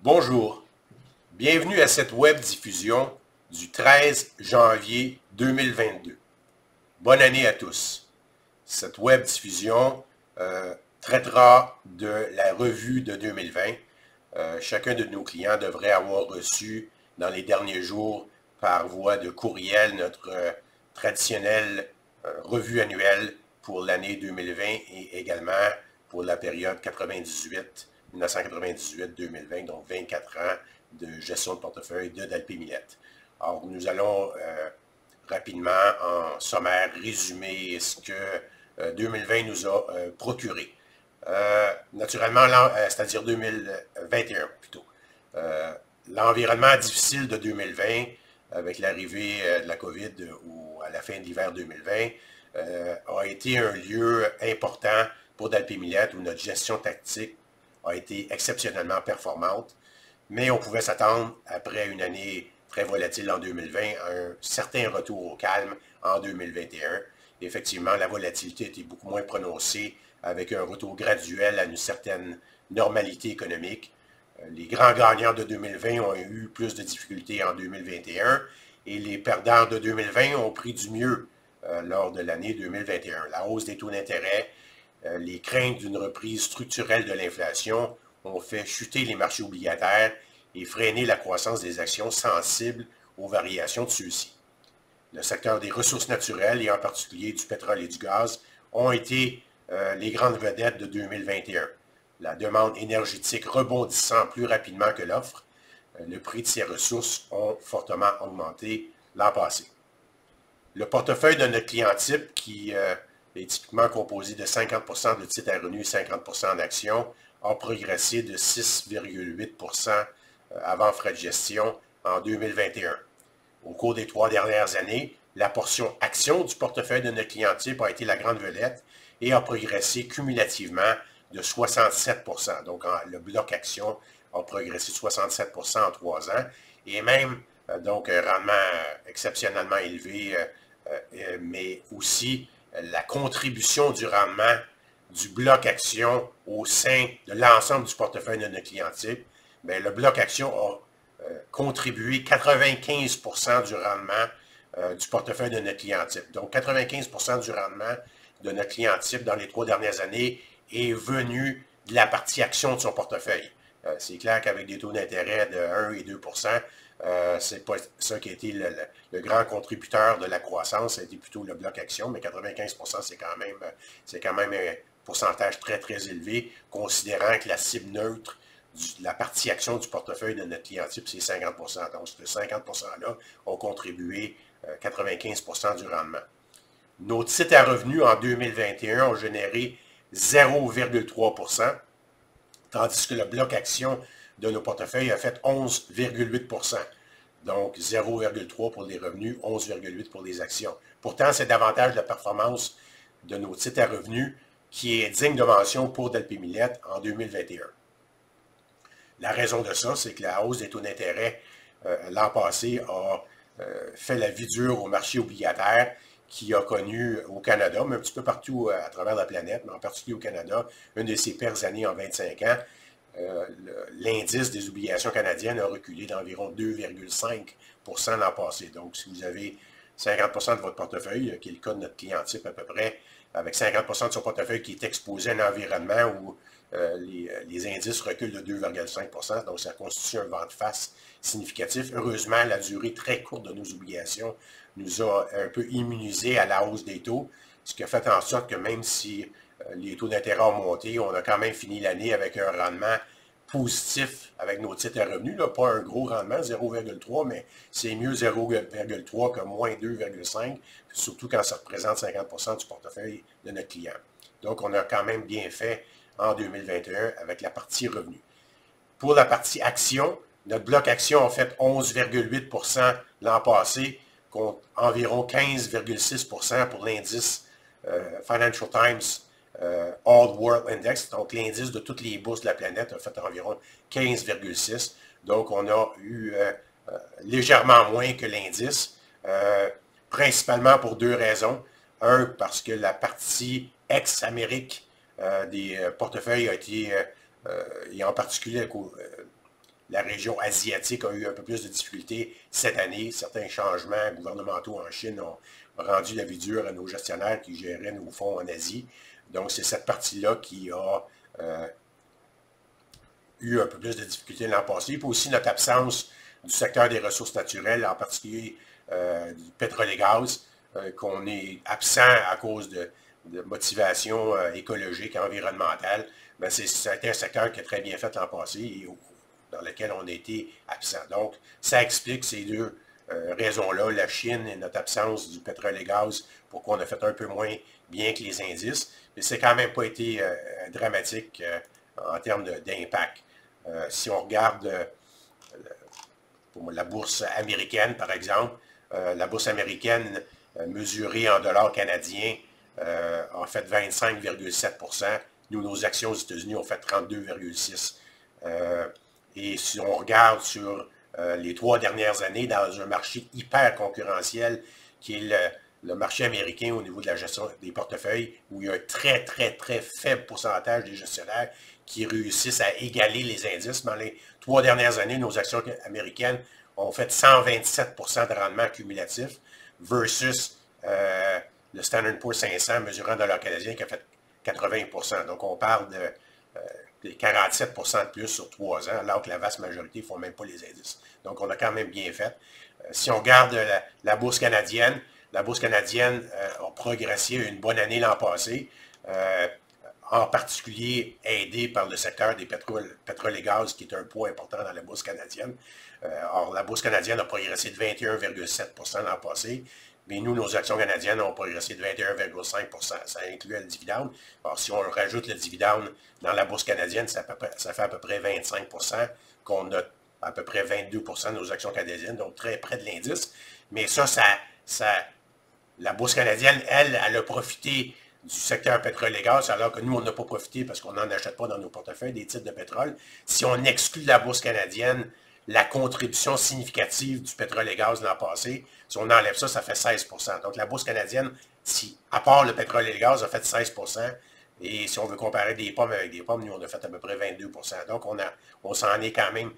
Bonjour, bienvenue à cette web diffusion du 13 janvier 2022. Bonne année à tous. Cette web diffusion traitera de la revue de 2020. Chacun de nos clients devrait avoir reçu dans les derniers jours par voie de courriel notre traditionnelle revue annuelle pour l'année 2020 et également pour la période 1998-2020, donc 24 ans de gestion de portefeuille de Dalpé Millette. Alors, nous allons rapidement, en sommaire, résumer ce que 2020 nous a procuré. Naturellement, c'est-à-dire 2021 plutôt. L'environnement difficile de 2020, avec l'arrivée de la COVID à la fin de l'hiver 2020, a été un lieu important pour Dalpé Millette où notre gestion tactique a été exceptionnellement performante, mais on pouvait s'attendre, après une année très volatile en 2020, à un certain retour au calme en 2021. Effectivement, la volatilité était beaucoup moins prononcée, avec un retour graduel à une certaine normalité économique. Les grands gagnants de 2020 ont eu plus de difficultés en 2021 et les perdants de 2020 ont pris du mieux lors de l'année 2021. La hausse des taux d'intérêt, les craintes d'une reprise structurelle de l'inflation ont fait chuter les marchés obligataires et freiner la croissance des actions sensibles aux variations de ceux-ci. Le secteur des ressources naturelles, et en particulier du pétrole et du gaz, ont été les grandes vedettes de 2021. La demande énergétique rebondissant plus rapidement que l'offre, le prix de ces ressources ont fortement augmenté l'an passé. Le portefeuille de notre client type, qui est typiquement composé de 50% de titres à revenus et 50% d'actions, a progressé de 6,8% avant frais de gestion en 2021. Au cours des 3 dernières années, la portion action du portefeuille de notre client type a été la grande vedette et a progressé cumulativement de 67%. Donc, le bloc action a progressé de 67% en 3 ans et même donc un rendement exceptionnellement élevé, mais aussi la contribution du rendement du bloc action au sein de l'ensemble du portefeuille de notre client type. Bien, le bloc action a contribué 95% du rendement du portefeuille de notre client type. Donc, 95% du rendement de notre client type dans les 3 dernières années est venu de la partie action de son portefeuille. C'est clair qu'avec des taux d'intérêt de 1 et 2%, c'est pas ça qui a été le grand contributeur de la croissance, ça a été plutôt le bloc action, mais 95%, c'est quand même un pourcentage très, très élevé, considérant que la cible neutre de la partie action du portefeuille de notre client type, c'est 50%. Donc, ces 50%-là ont contribué 95% du rendement. Nos titres à revenus en 2021 ont généré 0,3%, tandis que le bloc action de nos portefeuilles a fait 11,8%. Donc, 0,3 pour les revenus, 11,8 pour les actions. Pourtant, c'est davantage la performance de nos titres à revenus qui est digne de mention pour Dalpé Millette en 2021. La raison de ça, c'est que la hausse des taux d'intérêt l'an passé a fait la vie dure au marché obligataire qui a connu au Canada, mais un petit peu partout à travers la planète, mais en particulier au Canada, une de ses pires années en 25 ans. L'indice des obligations canadiennes a reculé d'environ 2,5% l'an passé. Donc, si vous avez 50% de votre portefeuille, qui est le cas de notre client type à peu près, avec 50% de son portefeuille qui est exposé à un environnement où les indices reculent de 2,5%, donc ça constitue un vent de face significatif. Heureusement, la durée très courte de nos obligations nous a un peu immunisés à la hausse des taux, ce qui a fait en sorte que même si les taux d'intérêt ont monté, on a quand même fini l'année avec un rendement positif avec nos titres à revenus. Là, pas un gros rendement, 0,3, mais c'est mieux 0,3 que moins 2,5, surtout quand ça représente 50% du portefeuille de notre client. Donc, on a quand même bien fait en 2021 avec la partie revenus. Pour la partie action, notre bloc action a fait 11,8% l'an passé, contre environ 15,6% pour l'indice Financial Times All World Index. Donc, l'indice de toutes les bourses de la planète a fait environ 15,6. Donc, on a eu légèrement moins que l'indice, principalement pour 2 raisons. Un, parce que la partie ex-Amérique des portefeuilles a été, et en particulier la région asiatique a eu un peu plus de difficultés cette année. Certains changements gouvernementaux en Chine ont rendu la vie dure à nos gestionnaires qui géraient nos fonds en Asie. Donc, c'est cette partie-là qui a eu un peu plus de difficultés l'an passé. Puis aussi notre absence du secteur des ressources naturelles, en particulier du pétrole et gaz, qu'on est absent à cause de motivation écologique, environnementale. Ben, c'était un secteur qui a très bien fait l'an passé et dans lequel on a été absent. Donc, ça explique ces deux raisons-là, la Chine et notre absence du pétrole et gaz, pourquoi on a fait un peu moins bien que les indices. Mais c'est quand même pas été dramatique en termes d'impact. Si on regarde pour la bourse américaine, par exemple, la bourse américaine mesurée en dollars canadiens a fait 25,7 %. Nous, nos actions aux États-Unis ont fait 32,6 %. Et si on regarde sur les 3 dernières années dans un marché hyper concurrentiel qui est le marché américain au niveau de la gestion des portefeuilles, où il y a un très, très, très faible pourcentage des gestionnaires qui réussissent à égaler les indices. Dans les 3 dernières années, nos actions américaines ont fait 127 % de rendement cumulatif versus le Standard & Poor's 500 mesurant en dollars canadiens qui a fait 80 %. Donc, on parle de 47 % de plus sur 3 ans, alors que la vaste majorité ne font même pas les indices. Donc, on a quand même bien fait. Si on regarde la bourse canadienne a progressé une bonne année l'an passé, en particulier aidé par le secteur des pétrole et gaz, qui est un poids important dans la bourse canadienne. Or, la bourse canadienne a progressé de 21,7 % l'an passé, mais nous, nos actions canadiennes ont progressé de 21,5 %. Ça inclut le dividende. Alors, si on rajoute le dividende dans la bourse canadienne, ça fait à peu près 25 %, qu'on a à peu près 22 % de nos actions canadiennes, donc très près de l'indice. Mais la bourse canadienne, elle a profité du secteur pétrole et gaz, alors que nous, on n'a pas profité parce qu'on n'en achète pas dans nos portefeuilles des titres de pétrole. Si on exclut la bourse canadienne, la contribution significative du pétrole et gaz l'an passé, si on enlève ça, ça fait 16 %. Donc, la bourse canadienne, à part le pétrole et le gaz, a fait 16 %. Et si on veut comparer des pommes avec des pommes, nous, on a fait à peu près 22 %. Donc, on s'en est quand même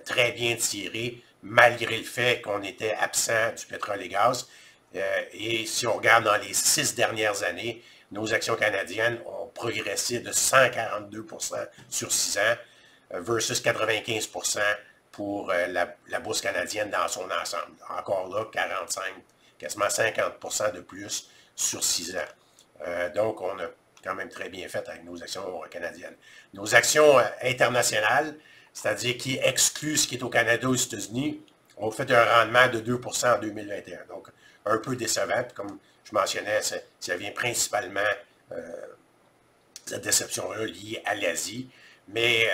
très bien tiré, malgré le fait qu'on était absent du pétrole et gaz. Et si on regarde dans les 6 dernières années, nos actions canadiennes ont progressé de 142 % sur 6 ans versus 95 % pour la bourse canadienne dans son ensemble. Encore là, 45, quasiment 50 % de plus sur 6 ans. Donc, on a quand même très bien fait avec nos actions canadiennes. Nos actions internationales, c'est-à-dire qui excluent ce qui est au Canada et aux États-Unis, ont fait un rendement de 2 % en 2021. Donc, un peu décevant. Puis comme je mentionnais, ça vient principalement, cette déception-là, liée à l'Asie. Mais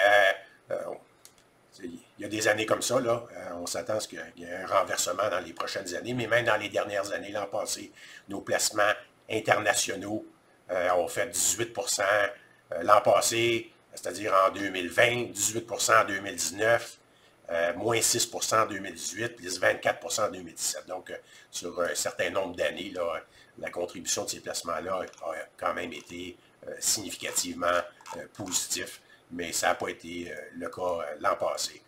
il y a des années comme ça, là, on s'attend à ce qu'il y ait un renversement dans les prochaines années, mais même dans les dernières années, l'an passé, nos placements internationaux ont fait 18 % l'an passé, c'est-à-dire en 2020, 18 % en 2019, moins 6 % en 2018, plus 24 % en 2017. Donc, sur un certain nombre d'années, la contribution de ces placements-là a quand même été significativement positif, mais ça n'a pas été le cas l'an passé.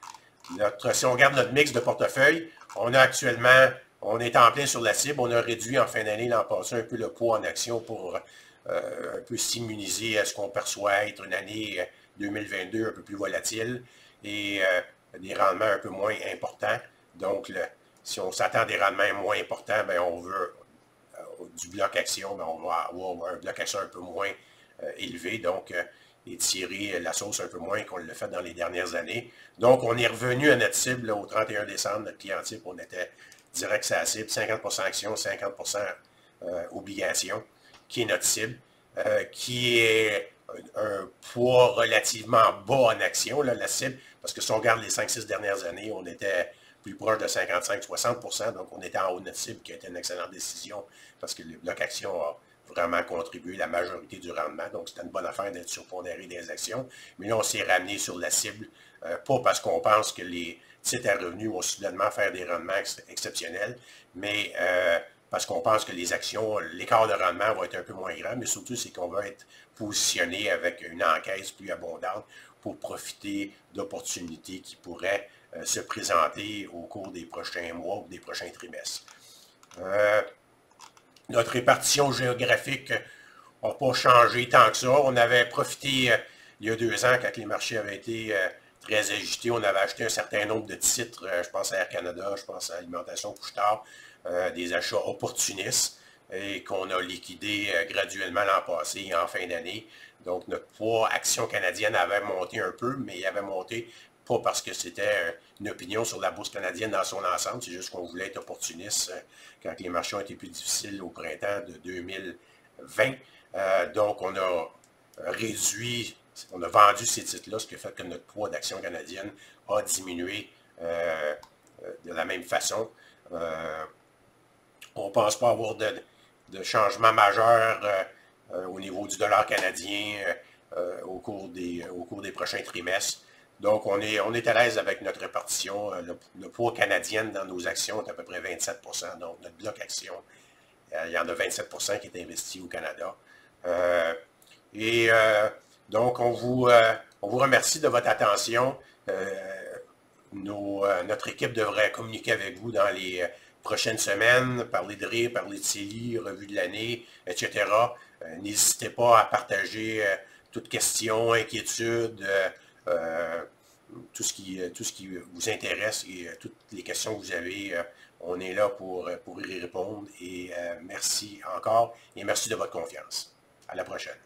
Si on regarde notre mix de portefeuille, on est en plein sur la cible. On a réduit en fin d'année l'an passé un peu le poids en action pour un peu s'immuniser à ce qu'on perçoit être une année 2022 un peu plus volatile et des rendements un peu moins importants. Donc, si on s'attend à des rendements moins importants, bien, on veut du bloc action, bien, on va avoir un bloc action un peu moins élevé, donc étirer la sauce un peu moins qu'on l'a fait dans les dernières années. Donc, on est revenu à notre cible là, au 31 décembre, notre client type, on était direct à la cible, 50 % actions, 50 % obligations, qui est notre cible, qui est un poids relativement bas en action, là, la cible, parce que si on regarde les 5-6 dernières années, on était plus proche de 55-60 %, donc on était en haut de notre cible, qui a été une excellente décision, parce que le bloc action a vraiment contribué la majorité du rendement, donc c'était une bonne affaire d'être surpondéré des actions, mais là on s'est ramené sur la cible, pas parce qu'on pense que les titres à revenus vont soudainement faire des rendements exceptionnels, mais parce qu'on pense que les actions, l'écart de rendement va être un peu moins grand, mais surtout c'est qu'on va être positionné avec une encaisse plus abondante pour profiter d'opportunités qui pourraient se présenter au cours des prochains mois ou des prochains trimestres. Notre répartition géographique n'a pas changé tant que ça. On avait profité il y a 2 ans, quand les marchés avaient été très agités, on avait acheté un certain nombre de titres, je pense à Air Canada, je pense à Alimentation Couche-Tard, des achats opportunistes et qu'on a liquidé graduellement l'an passé et en fin d'année. Donc notre poids action canadienne avait monté un peu, mais il avait monté pas parce que c'était une opinion sur la bourse canadienne dans son ensemble, c'est juste qu'on voulait être opportuniste quand les marchés ont été plus difficiles au printemps de 2020. Donc on a réduit, on a vendu ces titres-là, ce qui a fait que notre poids d'action canadienne a diminué de la même façon. On ne pense pas avoir de changement majeur au niveau du dollar canadien au cours des prochains trimestres. Donc, on est à l'aise avec notre répartition. Le poids canadien dans nos actions est à peu près 27%. Donc, notre bloc action, il y en a 27% qui est investi au Canada. Donc, on vous remercie de votre attention. Notre équipe devrait communiquer avec vous dans les prochaines semaines, parler de RIR, parler de CELI, revue de l'année, etc. N'hésitez pas à partager toutes questions, inquiétudes, tout ce qui vous intéresse et toutes les questions que vous avez, on est là pour y répondre. Et merci encore et merci de votre confiance. À la prochaine.